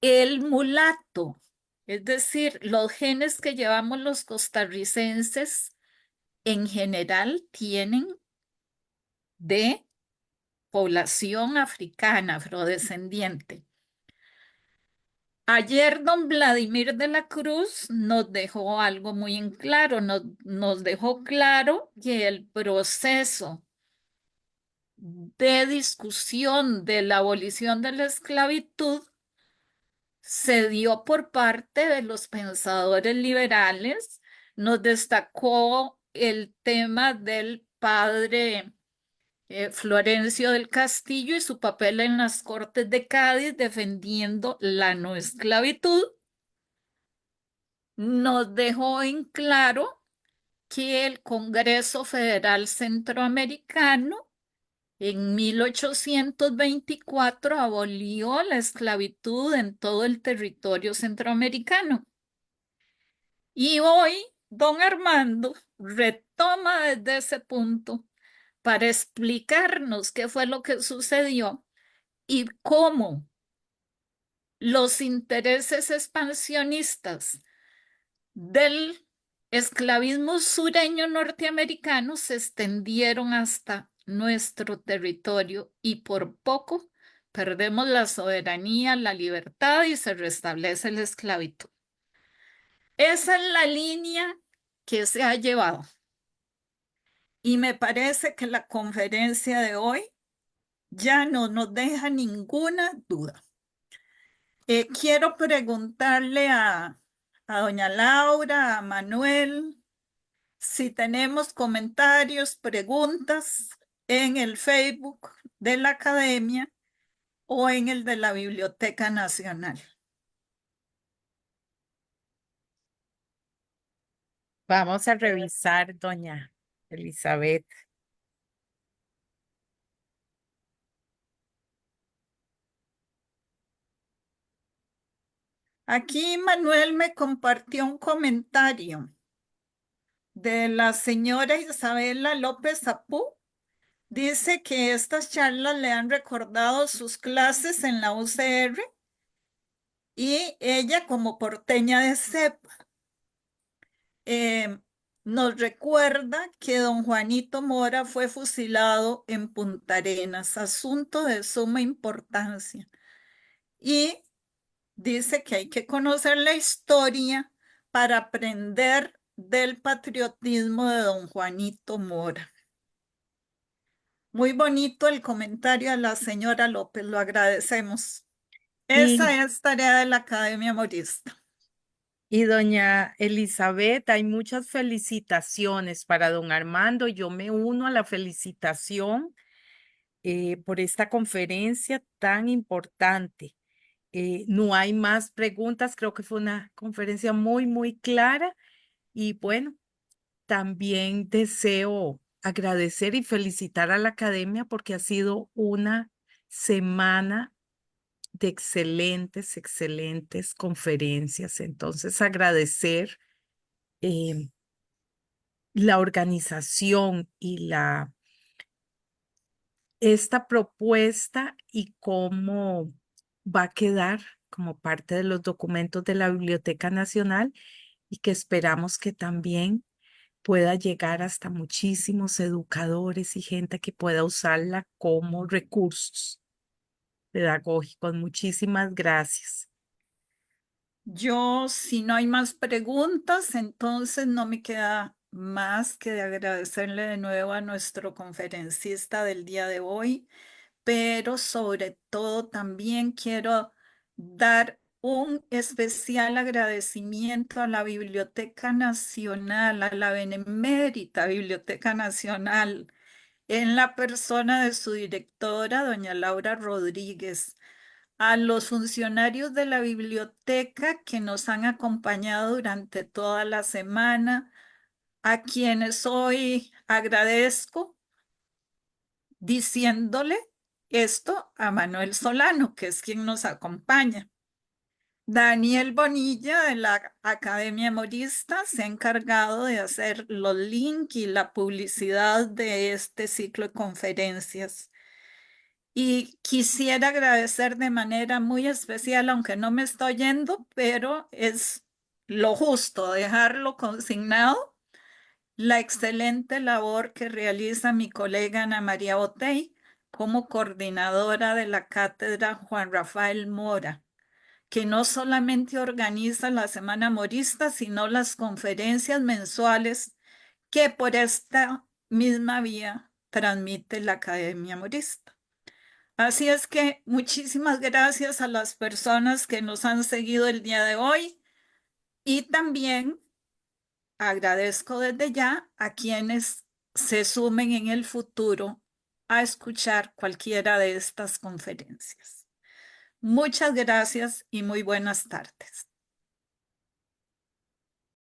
el mulato, es decir, los genes que llevamos los costarricenses en general tienen de población africana, afrodescendiente. Ayer don Vladimir de la Cruz nos dejó algo muy en claro, nos dejó claro que el proceso de discusión de la abolición de la esclavitud se dio por parte de los pensadores liberales. Nos destacó el tema del padre Florencio del Castillo y su papel en las Cortes de Cádiz defendiendo la no esclavitud. Nos dejó en claro que el Congreso Federal Centroamericano en 1824 abolió la esclavitud en todo el territorio centroamericano. Y hoy don Armando retoma desde ese punto para explicarnos qué fue lo que sucedió y cómo los intereses expansionistas del esclavismo sureño norteamericano se extendieron hasta nuestro territorio y por poco perdemos la soberanía, la libertad y se restablece la esclavitud. Esa es la línea que se ha llevado. Y me parece que la conferencia de hoy ya no nos deja ninguna duda. Quiero preguntarle a doña Laura, a Manuel, si tenemos comentarios, preguntas en el Facebook de la Academia o en el de la Biblioteca Nacional. Vamos a revisar, doña Elizabeth. Aquí Manuel me compartió un comentario de la señora Isabela López Apú. Dice que estas charlas le han recordado sus clases en la UCR y ella como porteña de cepa nos recuerda que don Juanito Mora fue fusilado en Punta Arenas, asunto de suma importancia. Y dice que hay que conocer la historia para aprender del patriotismo de don Juanito Mora. Muy bonito el comentario de la señora López, lo agradecemos. Esa es tarea de la Academia Morista. Y doña Elizabeth, hay muchas felicitaciones para don Armando. Yo me uno a la felicitación por esta conferencia tan importante. No hay más preguntas. Creo que fue una conferencia muy, muy clara. Y bueno, también deseo agradecer y felicitar a la academia porque ha sido una semana de excelentes, excelentes conferencias. Entonces, agradecer eh, la organización y esta propuesta y cómo va a quedar como parte de los documentos de la Biblioteca Nacional y que esperamos que también pueda llegar hasta muchísimos educadores y gente que pueda usarla como recursos pedagógicos. Muchísimas gracias. Yo, si no hay más preguntas, entonces no me queda más que agradecerle de nuevo a nuestro conferencista del día de hoy, pero sobre todo también quiero dar un especial agradecimiento a la Biblioteca Nacional, a la Benemérita Biblioteca Nacional, en la persona de su directora, doña Laura Rodríguez, a los funcionarios de la biblioteca que nos han acompañado durante toda la semana, a quienes hoy agradezco diciéndole esto a Manuel Solano, que es quien nos acompaña. Daniel Bonilla de la Academia Morista se ha encargado de hacer los links y la publicidad de este ciclo de conferencias. Y quisiera agradecer de manera muy especial, aunque no me estoy yendo, pero es lo justo dejarlo consignado, la excelente labor que realiza mi colega Ana María Botey como coordinadora de la cátedra Juan Rafael Mora, que no solamente organiza la Semana Morista, sino las conferencias mensuales que por esta misma vía transmite la Academia Morista. Así es que muchísimas gracias a las personas que nos han seguido el día de hoy y también agradezco desde ya a quienes se sumen en el futuro a escuchar cualquiera de estas conferencias. Muchas gracias y muy buenas tardes.